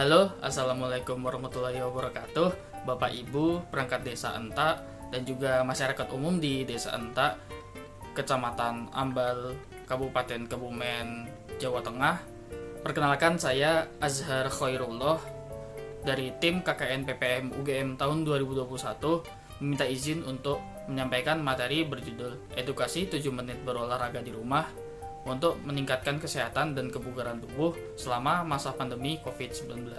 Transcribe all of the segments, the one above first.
Halo, Assalamualaikum warahmatullahi wabarakatuh, Bapak Ibu, perangkat desa Entak, dan juga masyarakat umum di desa Entak, Kecamatan Ambal, Kabupaten Kebumen, Jawa Tengah. Perkenalkan, saya Azhar Khairullah dari tim KKN PPM UGM tahun 2021 meminta izin untuk menyampaikan materi berjudul Edukasi 7 menit berolahraga di rumah untuk meningkatkan kesehatan dan kebugaran tubuh selama masa pandemi COVID-19.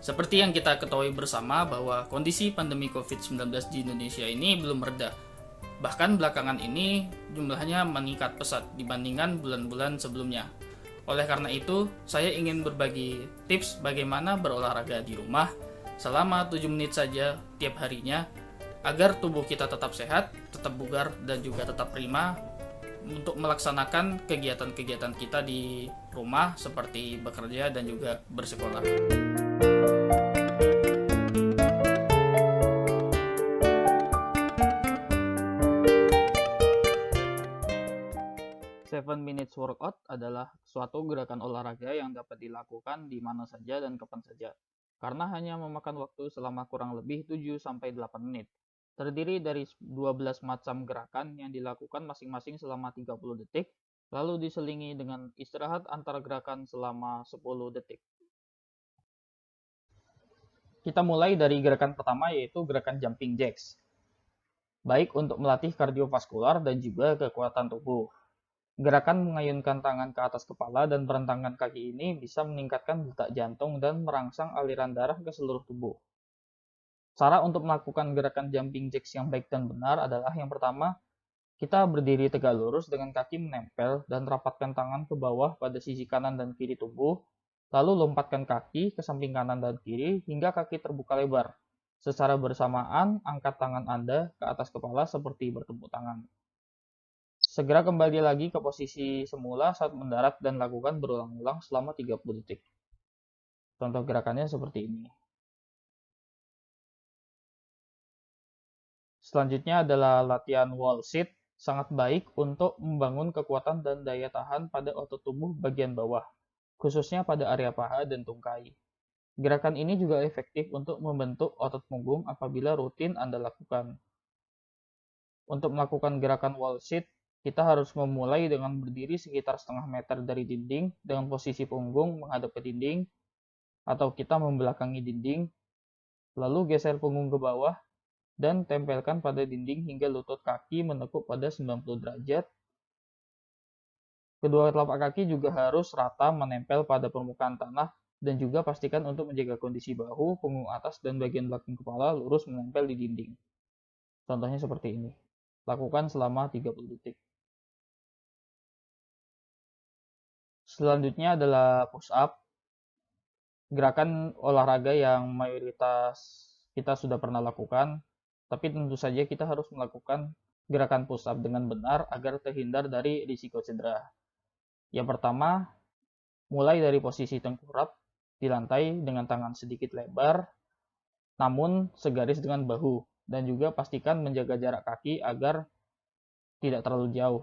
Seperti yang kita ketahui bersama bahwa kondisi pandemi COVID-19 di Indonesia ini belum reda. Bahkan belakangan ini jumlahnya meningkat pesat dibandingkan bulan-bulan sebelumnya. Oleh karena itu, saya ingin berbagi tips bagaimana berolahraga di rumah selama 7 menit saja tiap harinya agar tubuh kita tetap sehat, tetap bugar, dan juga tetap prima untuk melaksanakan kegiatan-kegiatan kita di rumah seperti bekerja dan juga bersekolah. 7 minutes workout adalah suatu gerakan olahraga yang dapat dilakukan di mana saja dan kapan saja, karena hanya memakan waktu selama kurang lebih 7-8 menit. Terdiri dari 12 macam gerakan yang dilakukan masing-masing selama 30 detik, lalu diselingi dengan istirahat antara gerakan selama 10 detik. Kita mulai dari gerakan pertama, yaitu gerakan jumping jacks. Baik untuk melatih kardiovaskular dan juga kekuatan tubuh. Gerakan mengayunkan tangan ke atas kepala dan berentangan kaki ini bisa meningkatkan detak jantung dan merangsang aliran darah ke seluruh tubuh. Cara untuk melakukan gerakan jumping jacks yang baik dan benar adalah yang pertama, kita berdiri tegak lurus dengan kaki menempel dan rapatkan tangan ke bawah pada sisi kanan dan kiri tubuh, lalu lompatkan kaki ke samping kanan dan kiri hingga kaki terbuka lebar. Secara bersamaan, angkat tangan Anda ke atas kepala seperti bertepuk tangan. Segera kembali lagi ke posisi semula saat mendarat dan lakukan berulang-ulang selama 30 detik. Contoh gerakannya seperti ini. Selanjutnya adalah latihan wall sit, sangat baik untuk membangun kekuatan dan daya tahan pada otot tubuh bagian bawah, khususnya pada area paha dan tungkai. Gerakan ini juga efektif untuk membentuk otot punggung apabila rutin Anda lakukan. Untuk melakukan gerakan wall sit, kita harus memulai dengan berdiri sekitar setengah meter dari dinding dengan posisi punggung menghadap ke dinding, atau kita membelakangi dinding, lalu geser punggung ke bawah, dan tempelkan pada dinding hingga lutut kaki menekuk pada 90 derajat. Kedua telapak kaki juga harus rata menempel pada permukaan tanah, dan juga pastikan untuk menjaga kondisi bahu, punggung atas, dan bagian belakang kepala lurus menempel di dinding. Contohnya seperti ini. Lakukan selama 30 detik. Selanjutnya adalah push up. Gerakan olahraga yang mayoritas kita sudah pernah lakukan, tapi tentu saja kita harus melakukan gerakan push up dengan benar agar terhindar dari risiko cedera. Yang pertama, mulai dari posisi tengkurap di lantai dengan tangan sedikit lebar, namun segaris dengan bahu, dan juga pastikan menjaga jarak kaki agar tidak terlalu jauh.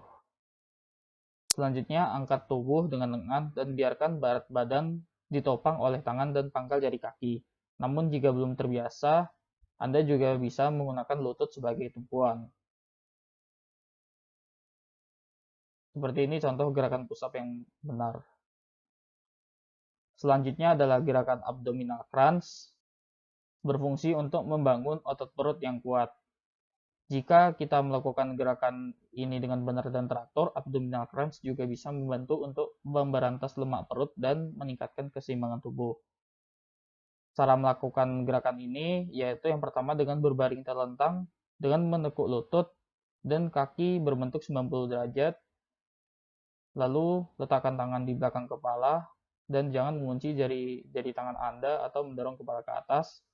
Selanjutnya, angkat tubuh dengan lengan dan biarkan berat badan ditopang oleh tangan dan pangkal jari kaki. Namun jika belum terbiasa, Anda juga bisa menggunakan lutut sebagai tumpuan. Seperti ini contoh gerakan push up yang benar. Selanjutnya adalah gerakan abdominal crunch, berfungsi untuk membangun otot perut yang kuat. Jika kita melakukan gerakan ini dengan benar dan teratur, abdominal crunch juga bisa membantu untuk memberantas lemak perut dan meningkatkan keseimbangan tubuh. Cara melakukan gerakan ini yaitu yang pertama dengan berbaring terlentang, dengan menekuk lutut dan kaki berbentuk 90 derajat, lalu letakkan tangan di belakang kepala dan jangan mengunci jari tangan Anda atau mendorong kepala ke atas.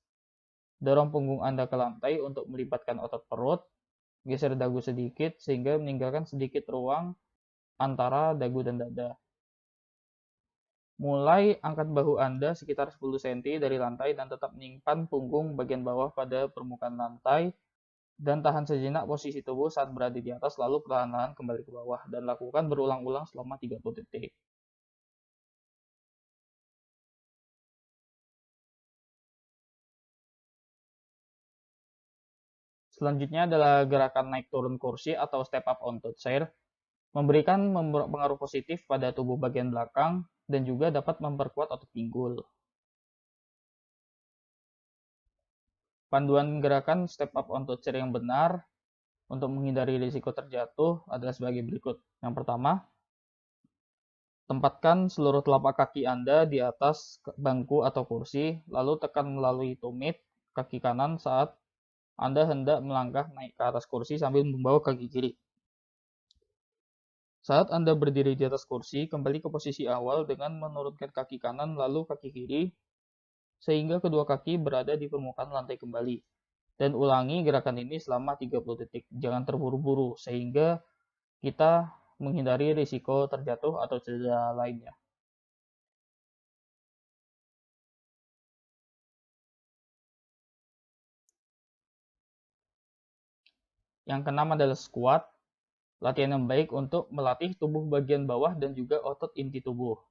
Dorong punggung Anda ke lantai untuk melibatkan otot perut. Geser dagu sedikit sehingga meninggalkan sedikit ruang antara dagu dan dada. Mulai angkat bahu Anda sekitar 10 cm dari lantai dan tetap menyimpan punggung bagian bawah pada permukaan lantai dan tahan sejenak posisi tubuh saat berada di atas, lalu perlahan-lahan kembali ke bawah dan lakukan berulang-ulang selama 30 detik. Selanjutnya adalah gerakan naik turun kursi atau step up onto chair, memberikan pengaruh positif pada tubuh bagian belakang dan juga dapat memperkuat otot pinggul. Panduan gerakan step up onto chair yang benar untuk menghindari risiko terjatuh adalah sebagai berikut. Yang pertama, tempatkan seluruh telapak kaki Anda di atas bangku atau kursi, lalu tekan melalui tumit kaki kanan saat Anda hendak melangkah naik ke atas kursi sambil membawa kaki kiri. Saat Anda berdiri di atas kursi, kembali ke posisi awal dengan menurunkan kaki kanan lalu kaki kiri, sehingga kedua kaki berada di permukaan lantai kembali. Dan ulangi gerakan ini selama 30 detik. Jangan terburu-buru, sehingga kita menghindari risiko terjatuh atau cedera lainnya. Yang keenam adalah squat, latihan yang baik untuk melatih tubuh bagian bawah dan juga otot inti tubuh.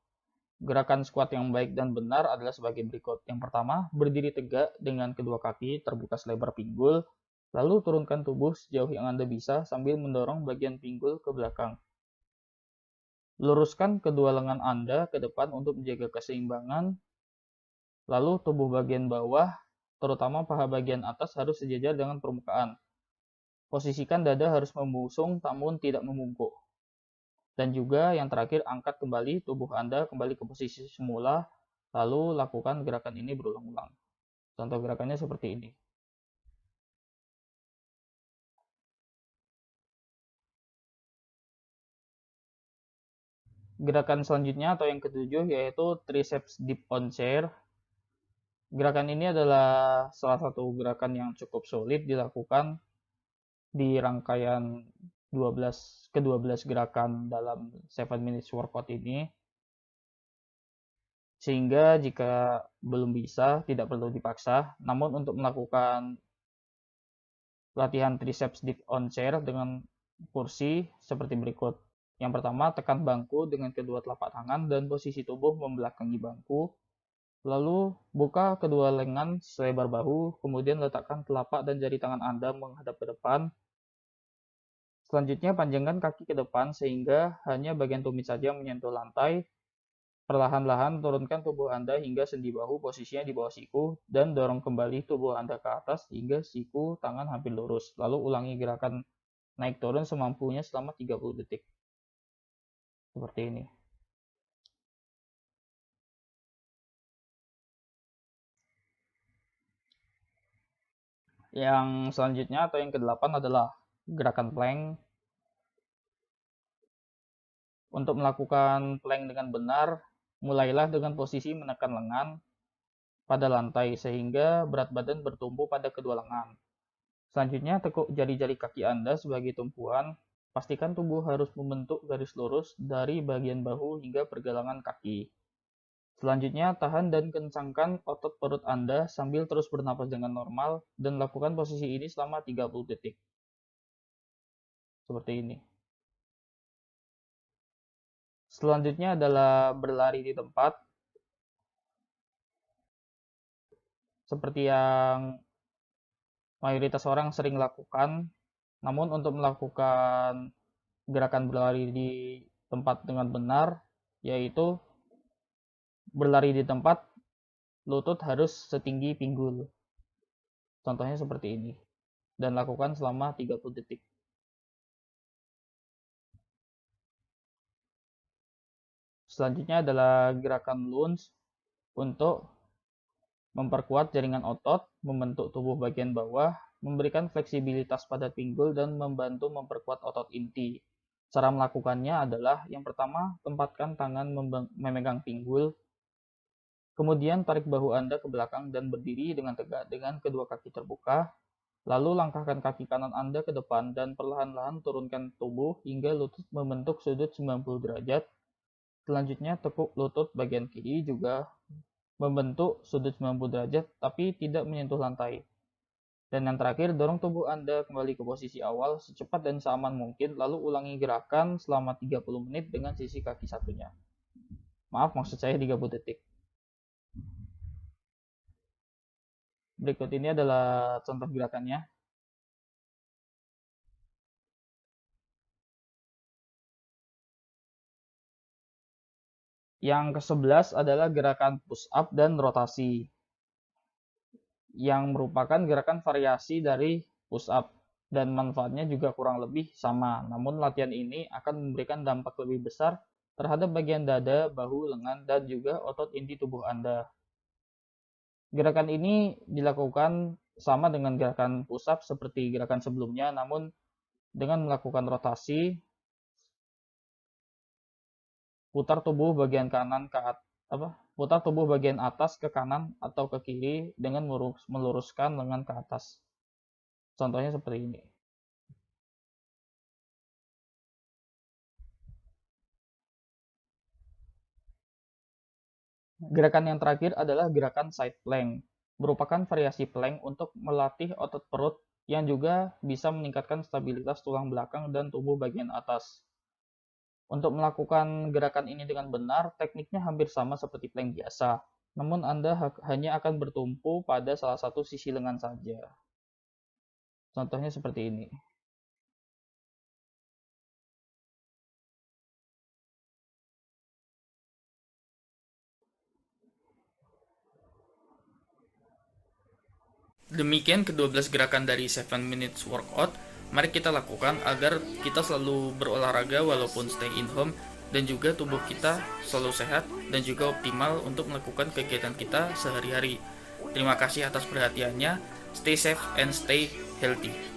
Gerakan squat yang baik dan benar adalah sebagai berikut. Yang pertama, berdiri tegak dengan kedua kaki terbuka selebar pinggul, lalu turunkan tubuh sejauh yang Anda bisa sambil mendorong bagian pinggul ke belakang. Luruskan kedua lengan Anda ke depan untuk menjaga keseimbangan, lalu tubuh bagian bawah, terutama paha bagian atas harus sejajar dengan permukaan. Posisikan dada harus membusung namun tidak membungkuk. Dan juga yang terakhir, angkat kembali tubuh Anda kembali ke posisi semula, lalu lakukan gerakan ini berulang-ulang. Contoh gerakannya seperti ini. Gerakan selanjutnya atau yang ketujuh yaitu triceps dip on chair. Gerakan ini adalah salah satu gerakan yang cukup sulit dilakukan di rangkaian 12 gerakan dalam 7 minutes workout ini. Sehingga jika belum bisa, tidak perlu dipaksa. Namun untuk melakukan latihan triceps dip on chair dengan kursi seperti berikut. Yang pertama, tekan bangku dengan kedua telapak tangan dan posisi tubuh membelakangi bangku. Lalu buka kedua lengan selebar bahu, kemudian letakkan telapak dan jari tangan Anda menghadap ke depan. Selanjutnya, panjangkan kaki ke depan sehingga hanya bagian tumit saja yang menyentuh lantai. Perlahan-lahan turunkan tubuh Anda hingga sendi bahu posisinya di bawah siku dan dorong kembali tubuh Anda ke atas hingga siku tangan hampir lurus. Lalu ulangi gerakan naik turun semampunya selama 30 detik. Seperti ini. Yang selanjutnya atau yang kedelapan adalah gerakan plank. Untuk melakukan plank dengan benar, mulailah dengan posisi menekan lengan pada lantai sehingga berat badan bertumpu pada kedua lengan. Selanjutnya, tekuk jari-jari kaki Anda sebagai tumpuan. Pastikan tubuh harus membentuk garis lurus dari bagian bahu hingga pergelangan kaki. Selanjutnya, tahan dan kencangkan otot perut Anda sambil terus bernapas dengan normal dan lakukan posisi ini selama 30 detik. Seperti ini. Selanjutnya adalah berlari di tempat. Seperti yang mayoritas orang sering lakukan. Namun untuk melakukan gerakan berlari di tempat dengan benar, yaitu berlari di tempat, lutut harus setinggi pinggul. Contohnya seperti ini. Dan lakukan selama 30 detik. Selanjutnya adalah gerakan lunge untuk memperkuat jaringan otot, membentuk tubuh bagian bawah, memberikan fleksibilitas pada pinggul, dan membantu memperkuat otot inti. Cara melakukannya adalah yang pertama, tempatkan tangan memegang pinggul, kemudian tarik bahu Anda ke belakang dan berdiri dengan tegak dengan kedua kaki terbuka, lalu langkahkan kaki kanan Anda ke depan dan perlahan-lahan turunkan tubuh hingga lutut membentuk sudut 90 derajat. Selanjutnya, tekuk lutut bagian kiri juga membentuk sudut 90 derajat tapi tidak menyentuh lantai. Dan yang terakhir, dorong tubuh Anda kembali ke posisi awal secepat dan seaman mungkin, lalu ulangi gerakan selama 30 menit dengan sisi kaki satunya. Maaf, maksud saya 30 detik. Berikut ini adalah contoh gerakannya. Yang ke-11 adalah gerakan push up dan rotasi, yang merupakan gerakan variasi dari push up, dan manfaatnya juga kurang lebih sama. Namun latihan ini akan memberikan dampak lebih besar terhadap bagian dada, bahu, lengan, dan juga otot inti tubuh Anda. Gerakan ini dilakukan sama dengan gerakan push up seperti gerakan sebelumnya, namun dengan melakukan rotasi, putar tubuh bagian kanan ke putar tubuh bagian atas ke kanan atau ke kiri dengan meluruskan lengan ke atas. Contohnya seperti ini. Gerakan yang terakhir adalah gerakan side plank. Merupakan variasi plank untuk melatih otot perut yang juga bisa meningkatkan stabilitas tulang belakang dan tubuh bagian atas. Untuk melakukan gerakan ini dengan benar, tekniknya hampir sama seperti plank biasa. Namun Anda hanya akan bertumpu pada salah satu sisi lengan saja. Contohnya seperti ini. Demikian ke-12 gerakan dari 7 minutes workout. Mari kita lakukan agar kita selalu berolahraga walaupun stay in home, dan juga tubuh kita selalu sehat dan juga optimal untuk melakukan kegiatan kita sehari-hari. Terima kasih atas perhatiannya. Stay safe and stay healthy.